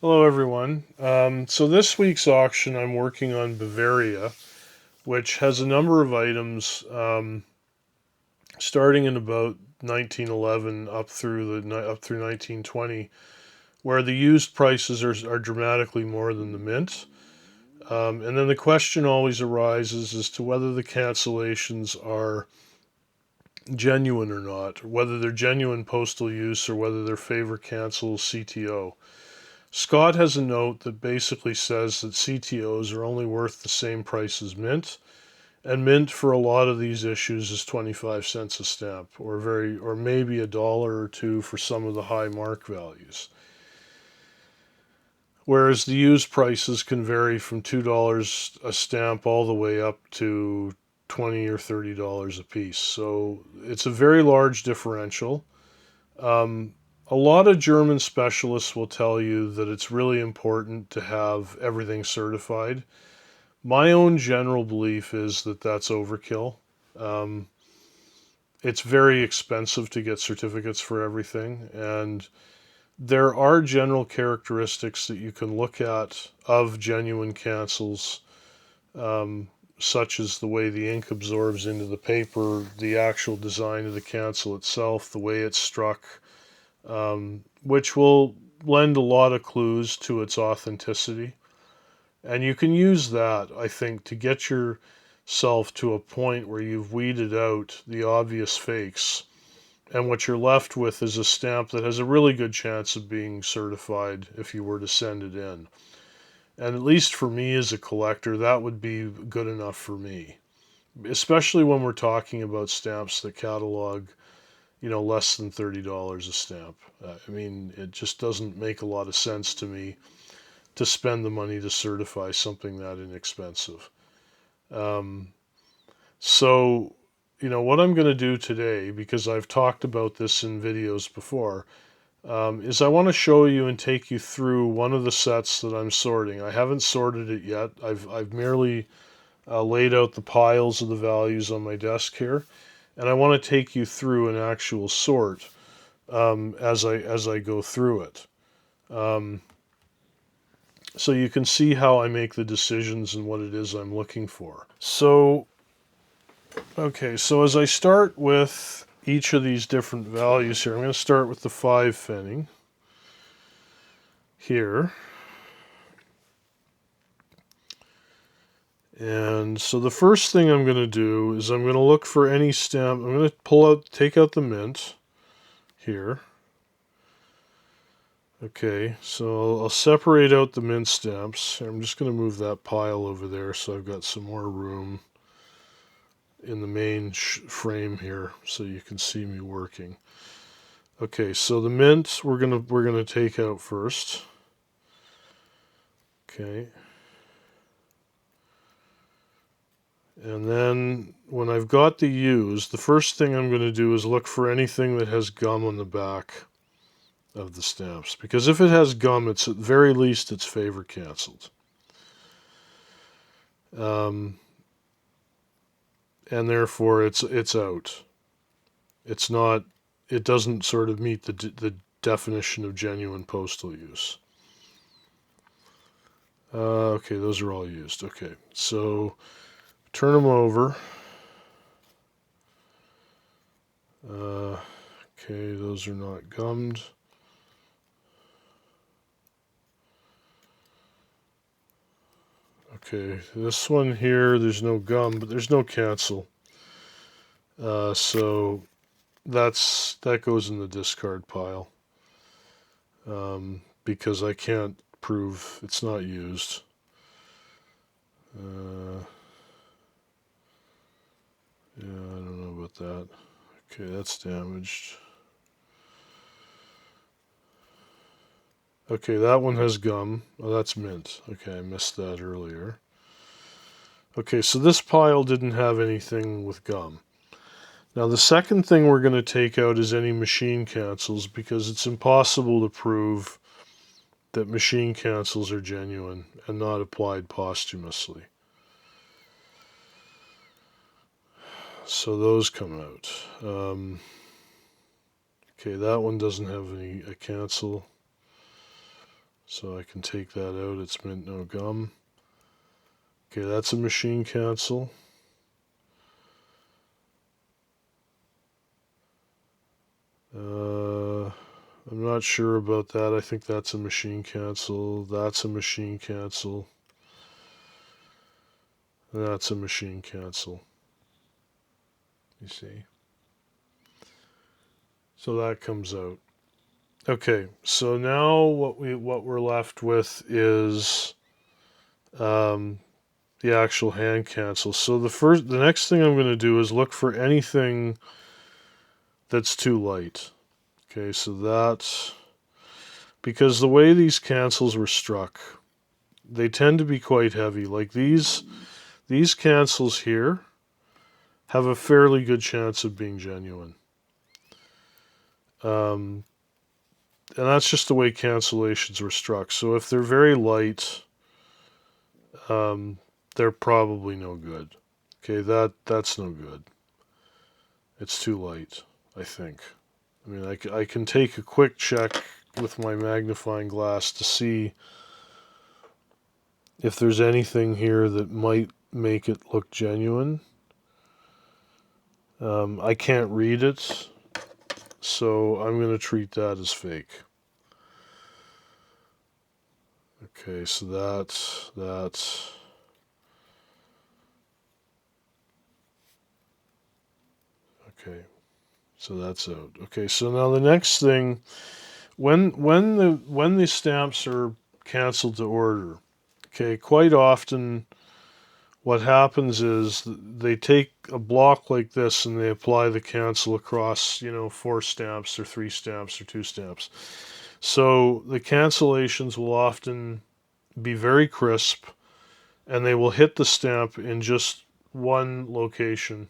Hello, everyone. So this week's auction, I'm working on Bavaria, which has a number of items starting in about 1911 up through 1920, where the used prices are dramatically more than the mint. And then the question always arises as to whether the cancellations are genuine or not, whether they're genuine postal use or whether they're favor cancel CTO. Scott has a note that basically says that CTOs are only worth the same price as mint, and mint for a lot of these issues is 25 cents a stamp, or maybe $1 or two for some of the high mark values. Whereas the used prices can vary from $2 a stamp all the way up to 20 or $30 a piece. So it's a very large differential. Um, a lot of German specialists will tell you that it's really important to have everything certified. My own general belief is that that's overkill. Um, it's very expensive to get certificates for everything, and there are general characteristics that you can look at of genuine cancels, um, such as the way the ink absorbs into the paper, the actual design of the cancel itself, the way it's struck, which will lend a lot of clues to its authenticity. And you can use that, I think, to get yourself to a point where you've weeded out the obvious fakes. And what you're left with is a stamp that has a really good chance of being certified if you were to send it in. And at least for me as a collector, that would be good enough for me. Especially when we're talking about stamps that catalog, less than $30 a stamp. I mean, it just doesn't make a lot of sense to me to spend the money to certify something that inexpensive. Um, so, what I'm going to do today, because I've talked about this in videos before, is I want to show you and take you through one of the sets that I'm sorting. I haven't sorted it yet. I've merely laid out the piles of the values on my desk here, and I want to take you through an actual sort as I go through it. Um, so you can see how I make the decisions and what it is I'm looking for. So as I start with each of these different values here, I'm going to start with the 5 pfennig here. And so the first thing I'm going to do is I'm going to look for any stamp. I'm going to take out the mint here. Okay, so I'll separate out the mint stamps. I'm just going to move that pile over there so I've got some more room in the main frame here so you can see me working. Okay, so the mint we're gonna take out first. Okay. And then when I've got the U's, the first thing I'm going to do is look for anything that has gum on the back of the stamps, because if it has gum, it's at the very least it's favor canceled. And therefore it's out. It's not. It doesn't sort of meet the definition of genuine postal use. Okay, those are all used. Okay, so turn them over. Okay, those are not gummed. Okay, this one here, there's no gum, but there's no cancel. So that goes in the discard pile, because I can't prove it's not used. Yeah, I don't know about that. Okay, that's damaged. Okay, that one has gum. Oh, that's mint. Okay, I missed that earlier. Okay, so this pile didn't have anything with gum. Now the second thing we're going to take out is any machine cancels, because it's impossible to prove that machine cancels are genuine and not applied posthumously. So those come out. Okay, that one doesn't have a cancel. So I can take that out. It's mint no gum. Okay, that's a machine cancel. I'm not sure about that. I think that's a machine cancel. That's a machine cancel. That's a machine cancel. You see? So that comes out. Okay, so now what we're left with is the actual hand cancel. So the next thing I'm going to do is look for anything that's too light. Okay, so that's because the way these cancels were struck, they tend to be quite heavy. Like these cancels here have a fairly good chance of being genuine. And that's just the way cancellations were struck. So if they're very light, they're probably no good. Okay, that's no good. It's too light, I think. I mean, I can take a quick check with my magnifying glass to see if there's anything here that might make it look genuine. I can't read it, so I'm going to treat that as fake. Okay, so that's... Okay, so that's out. Okay, so now the next thing, when the stamps are canceled to order, okay, quite often what happens is they take a block like this and they apply the cancel across, 4 stamps or 3 stamps or 2 stamps. So the cancellations will often be very crisp and they will hit the stamp in just one location,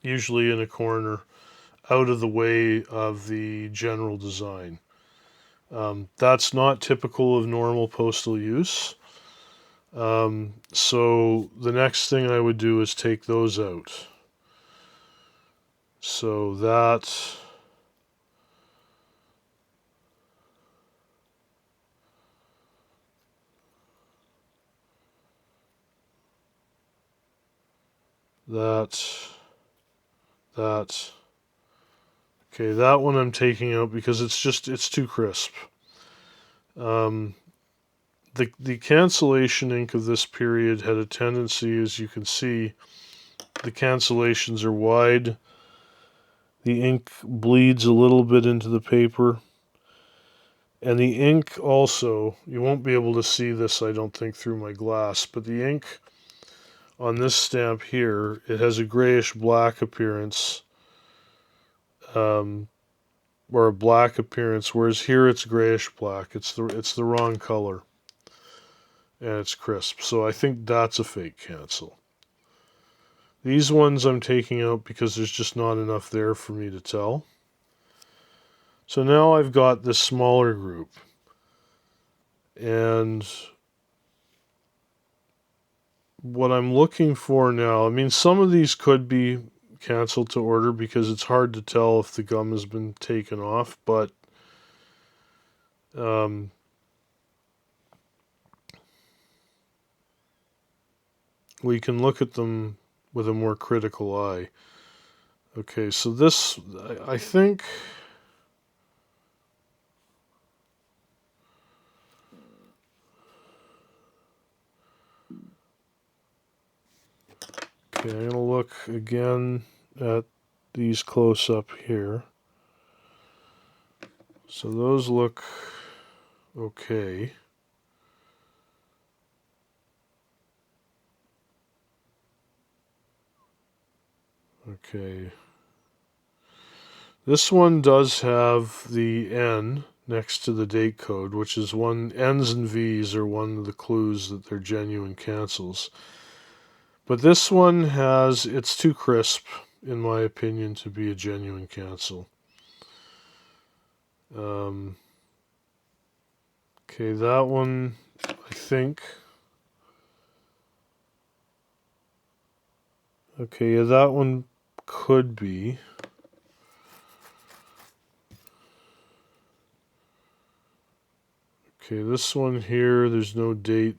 usually in a corner, out of the way of the general design. That's not typical of normal postal use. So the next thing I would do is take those out. So that... Okay, that one I'm taking out because it's too crisp. The cancellation ink of this period had a tendency, as you can see, the cancellations are wide. The ink bleeds a little bit into the paper. And the ink also, you won't be able to see this, I don't think, through my glass, but the ink on this stamp here, it has a grayish black appearance, or a black appearance, whereas here it's grayish black. It's the wrong color, and it's crisp. So I think that's a fake cancel. These ones I'm taking out because there's just not enough there for me to tell. So now I've got this smaller group, and what I'm looking for now, I mean, some of these could be canceled to order because it's hard to tell if the gum has been taken off, but we can look at them with a more critical eye. Okay, so this, I think... Okay, I'm going to look again at these close up here. So those look okay. Okay. This one does have the N next to the date code, which is one, N's and V's are one of the clues that they're genuine cancels. But this one has, it's too crisp, in my opinion, to be a genuine cancel. Okay, that one, I think. Okay, yeah, that one could be. Okay, this one here, there's no date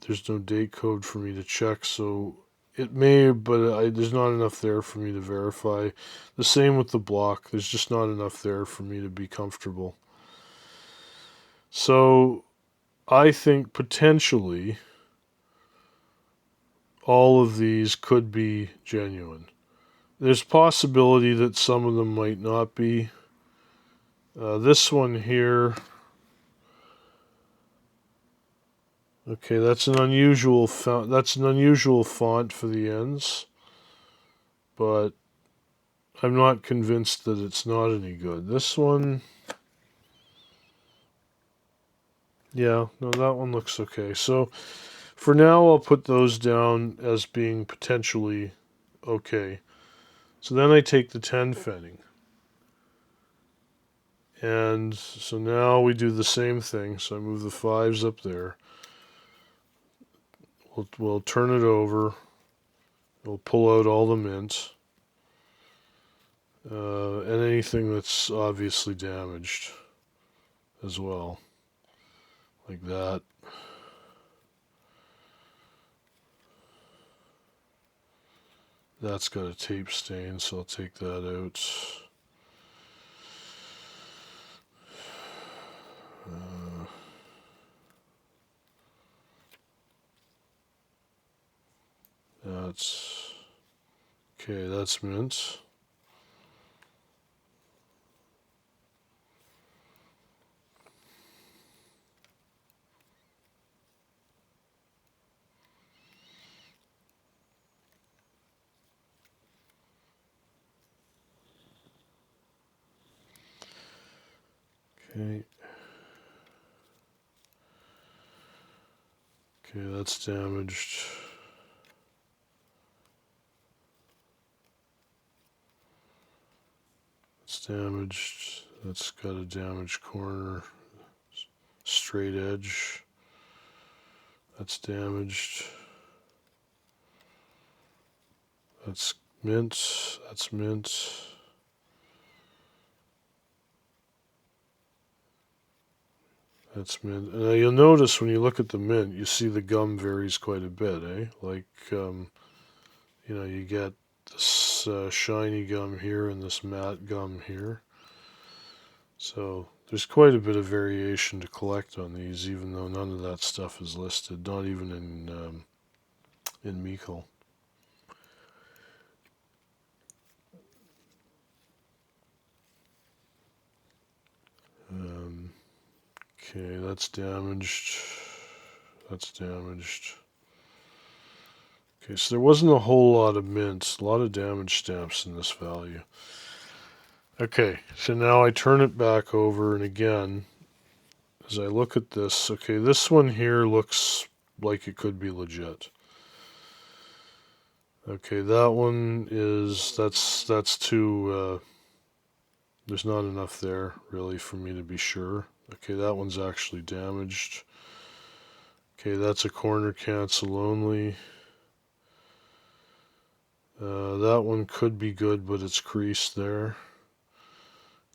code for me to check, so it may, but there's not enough there for me to verify. The same with the block, there's just not enough there for me to be comfortable. So I think potentially all of these could be genuine. There's possibility that some of them might not be. This one here, okay, that's an unusual font. That's an unusual font for the ends, but I'm not convinced that it's not any good. This one, yeah, no, that one looks okay. So for now, I'll put those down as being potentially okay. So then I take the 10 fetting. And so now we do the same thing. So I move the 5s up there. We'll turn it over. We'll pull out all the mint. And anything that's obviously damaged as well. Like that. That's got a tape stain, so I'll take that out. That's okay, that's mint. Okay. Okay, that's damaged. It's damaged. That's got a damaged corner. Straight edge. That's damaged. That's mint. That's mint. That's mint. And you'll notice when you look at the mint, you see the gum varies quite a bit, eh? Like, you get this shiny gum here and this matte gum here. So there's quite a bit of variation to collect on these, even though none of that stuff is listed, not even in Meikle. Okay, that's damaged. That's damaged. Okay, so there wasn't a whole lot of mints, a lot of damage stamps in this value. Okay, so now I turn it back over, and again, as I look at this, okay, this one here looks like it could be legit. Okay, that one is, that's too, there's not enough there, really, for me to be sure. Okay, that one's actually damaged. Okay, that's a corner cancel only. That one could be good, but it's creased there.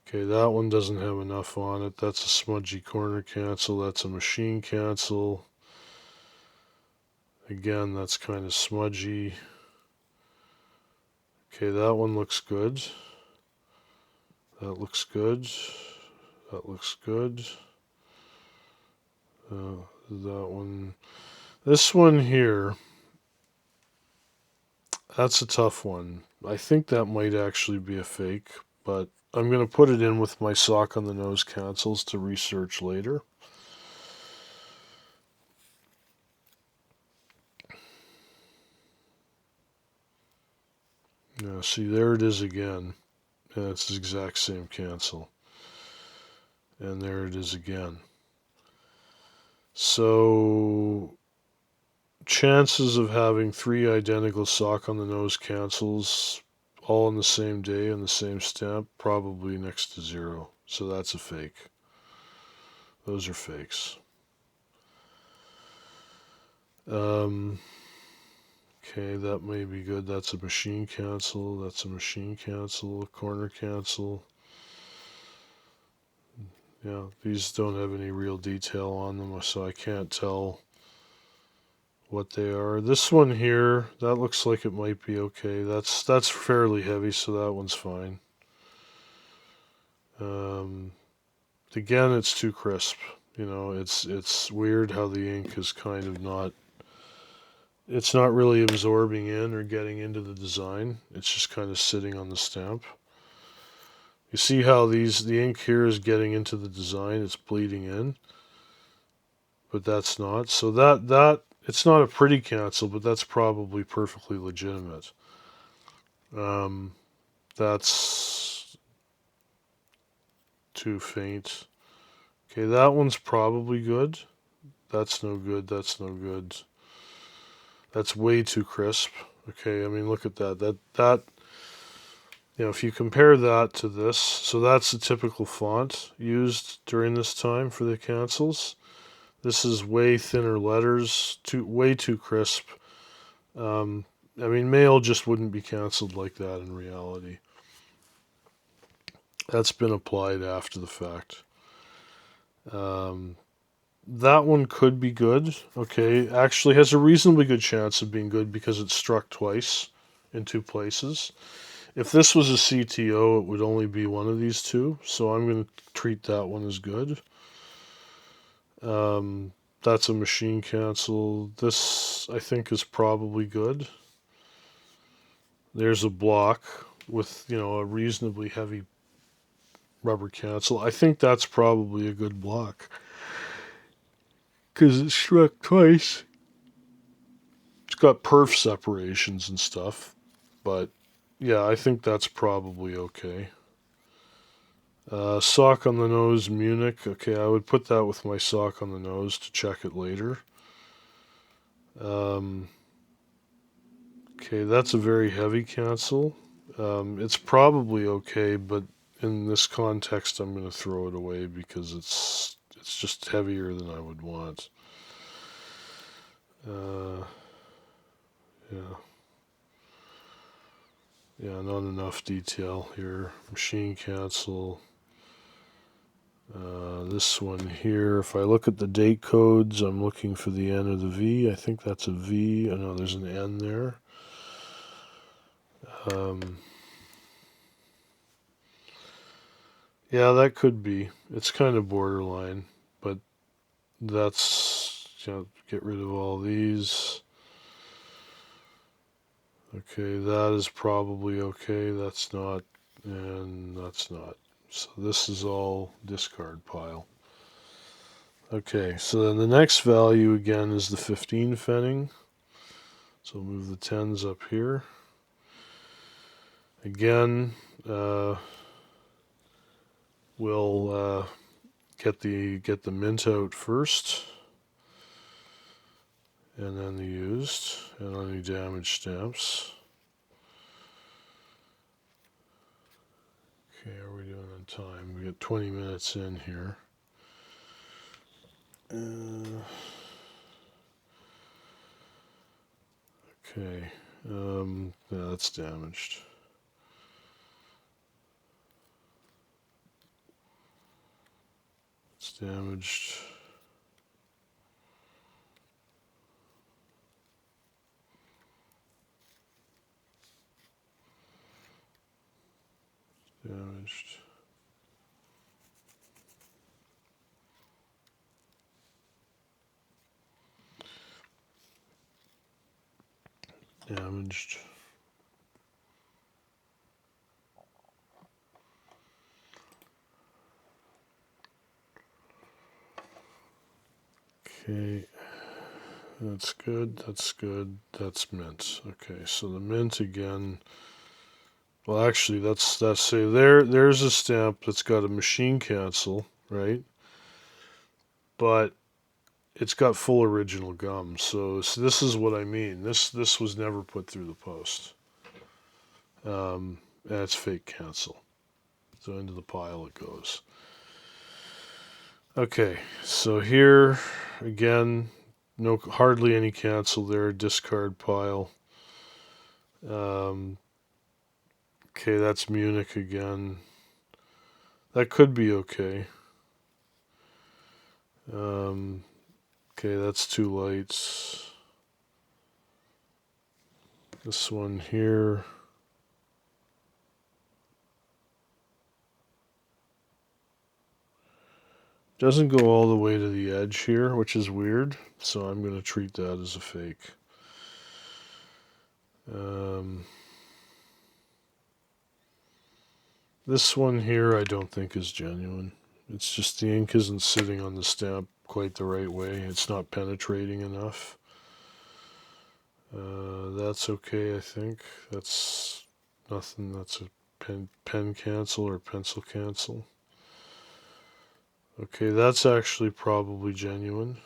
Okay, that one doesn't have enough on it. That's a smudgy corner cancel. That's a machine cancel. Again, that's kind of smudgy. Okay, that one looks good. That looks good. That looks good. That one. This one here, that's a tough one. I think that might actually be a fake, but I'm going to put it in with my sock on the nose cancels to research later. Now, see, there it is again. And it's the exact same cancel. And there it is again. So, chances of having 3 identical sock on the nose cancels all on the same day and the same stamp, probably next to 0. So that's a fake. Those are fakes. Okay, that may be good. That's a machine cancel. That's a machine cancel. A corner cancel. Yeah, these don't have any real detail on them, so I can't tell what they are. This one here, that looks like it might be okay. That's fairly heavy, so that one's fine. Um, again, it's too crisp. It's weird how the ink is kind of not. It's not really absorbing in or getting into the design. It's just kind of sitting on the stamp. You see how the ink here is getting into the design. It's bleeding in, but that's not. So that it's not a pretty cancel, but that's probably perfectly legitimate. Um, that's too faint. Okay, that one's probably good. That's no good. That's no good. That's way too crisp. Okay, I mean, look at that. If you compare that to this, so that's the typical font used during this time for the cancels. This is way thinner letters, way too crisp. I mean, mail just wouldn't be canceled like that in reality. That's been applied after the fact. That one could be good. Okay, actually has a reasonably good chance of being good because it's struck twice in two places. If this was a CTO, it would only be one of these two, so I'm going to treat that one as good. That's a machine cancel. This, I think, is probably good. There's a block with, a reasonably heavy rubber cancel. I think that's probably a good block because it's struck twice. It's got perf separations and stuff, but yeah, I think that's probably okay. Sock on the nose, Munich. Okay, I would put that with my sock on the nose to check it later. Okay, that's a very heavy cancel. It's probably okay, but in this context, I'm going to throw it away because it's just heavier than I would want. Yeah, yeah, not enough detail here. Machine cancel. This one here, if I look at the date codes, I'm looking for the N or the V. I think that's a V. Oh, no, there's an N there. Yeah, that could be. It's kind of borderline, but that's, get rid of all these. Okay, that is probably okay. That's not, and that's not. So this is all discard pile. Okay, so then the next value again is the 15 fenning. So we'll move the 10s up here. Again, we'll get the mint out first, and then the used, and any damaged stamps. Okay, how are we doing on time? We got 20 minutes in here. Okay, yeah, that's damaged. It's damaged. Damaged. Damaged. Okay, that's good, that's good, that's mint. Okay, so the mint again, well actually that's say there's a stamp that's got a machine cancel, right? But it's got full original gum, so this is what I mean. This was never put through the post. And it's fake cancel. So into the pile it goes. Okay, so here again, no hardly any cancel there. Discard pile. Okay, that's Munich again. That could be okay. Okay, that's two lights. This one here. Doesn't go all the way to the edge here, which is weird. So I'm going to treat that as a fake. This one here I don't think is genuine. It's just the ink isn't sitting on the stamp quite the right way. It's not penetrating enough. That's okay, I think. That's nothing. That's a pen cancel or pencil cancel. Okay, that's actually probably genuine.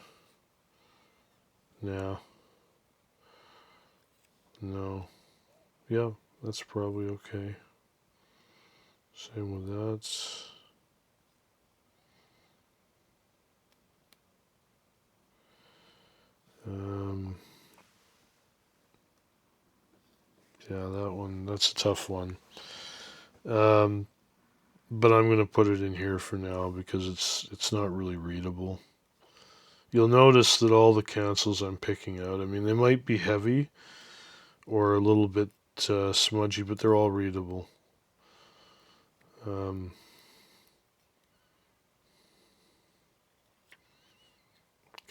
Yeah. No. Yeah, that's probably okay. Same with that. Yeah, that one, that's a tough one. But I'm going to put it in here for now because it's not really readable. You'll notice that all the cancels I'm picking out, I mean, they might be heavy or a little bit smudgy, but they're all readable.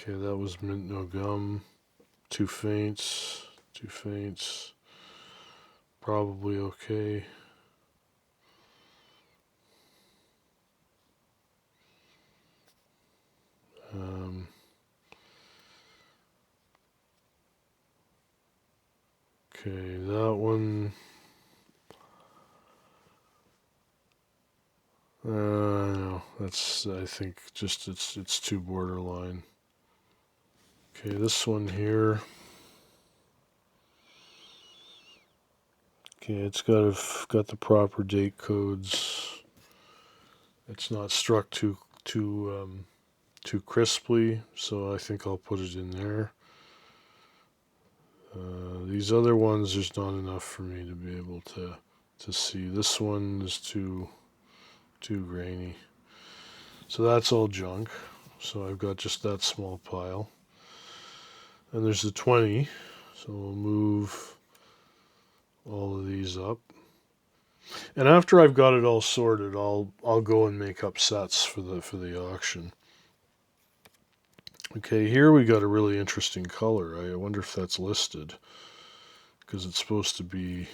Okay, that was mint no gum. Two faints. Probably okay. Okay, that one. No, that's, I think, just it's too borderline. Okay, this one here. Okay, it's got the proper date codes. It's not struck too crisply, so I think I'll put it in there. These other ones, there's not enough for me to be able to see. This one is too grainy. So that's all junk. So I've got just that small pile. And there's the 20. So we'll move all of these up. And after I've got it all sorted, I'll go and make up sets for the auction. Okay, here we got a really interesting color. I wonder if that's listed because it's supposed to be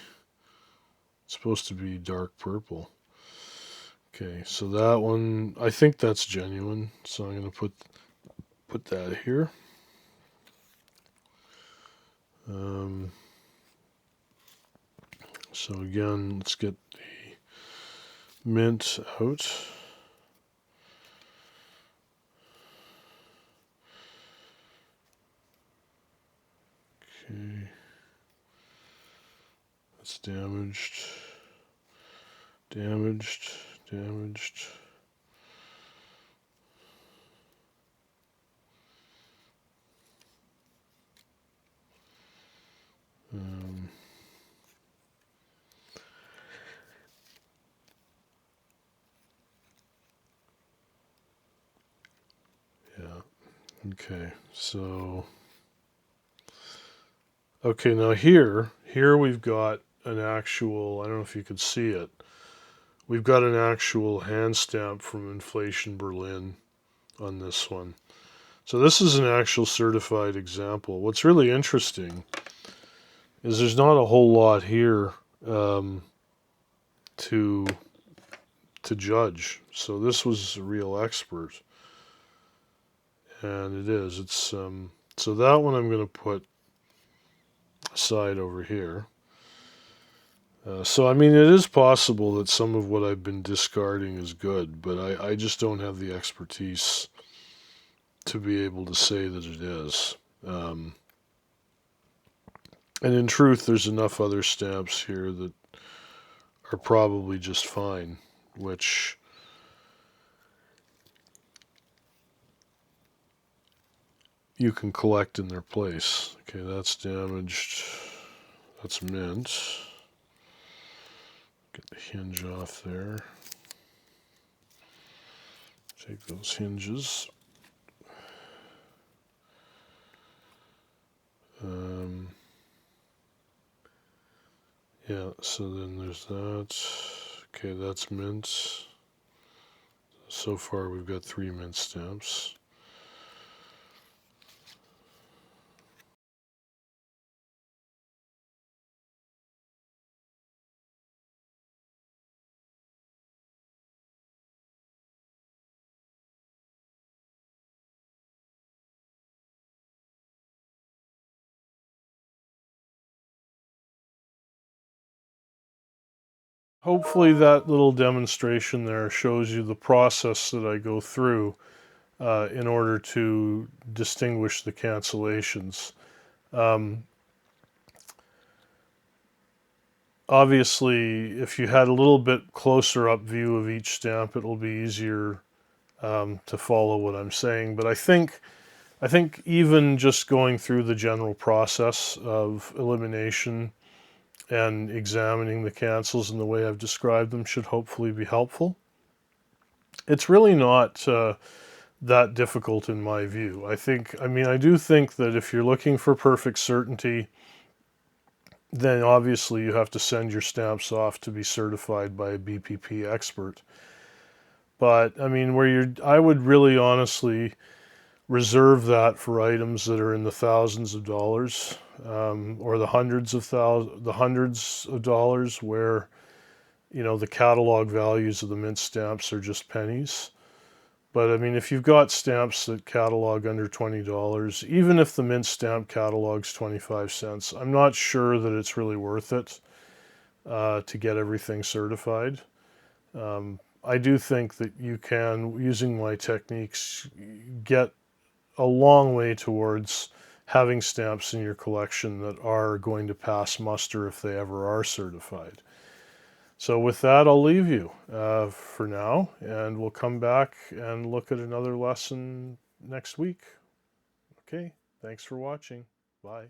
dark purple. Okay, so that one, I think that's genuine. So I'm going to put that here. So again, let's get the mint out. Okay, that's damaged. Yeah. Okay. So. Okay. Now here we've got an actual. I don't know if you could see it. We've got an actual hand stamp from Inflation Berlin on this one. So this is an actual certified example. What's really interesting is there's not a whole lot here to judge. So this was a real expert, and it is. It's so that one I'm going to put aside over here. So I mean, it is possible that some of what I've been discarding is good, but I just don't have the expertise to be able to say that it is. And in truth, there's enough other stamps here that are probably just fine, which you can collect in their place. Okay, that's damaged. That's mint. Get the hinge off there. Take those hinges. So then there's that. Okay, that's mint. So far we've got 3 mint stamps. Hopefully that little demonstration there shows you the process that I go through in order to distinguish the cancellations. Um, Obviously, if you had a little bit closer up view of each stamp, it'll be easier to follow what I'm saying. But I think even just going through the general process of elimination and examining the cancels in the way I've described them should hopefully be helpful. It's really not that difficult in my view. I do think that if you're looking for perfect certainty, then obviously you have to send your stamps off to be certified by a BPP expert. But I mean, I would really honestly reserve that for items that are in the thousands of dollars, or the hundreds of dollars, where the catalog values of the mint stamps are just pennies. But I mean, if you've got stamps that catalog under $20, even if the mint stamp catalogs 25 cents, I'm not sure that it's really worth it to get everything certified. I do think that you can, using my techniques, get a long way towards having stamps in your collection that are going to pass muster if they ever are certified. So with that, I'll leave you for now, and we'll come back and look at another lesson next week. Okay, thanks for watching. Bye.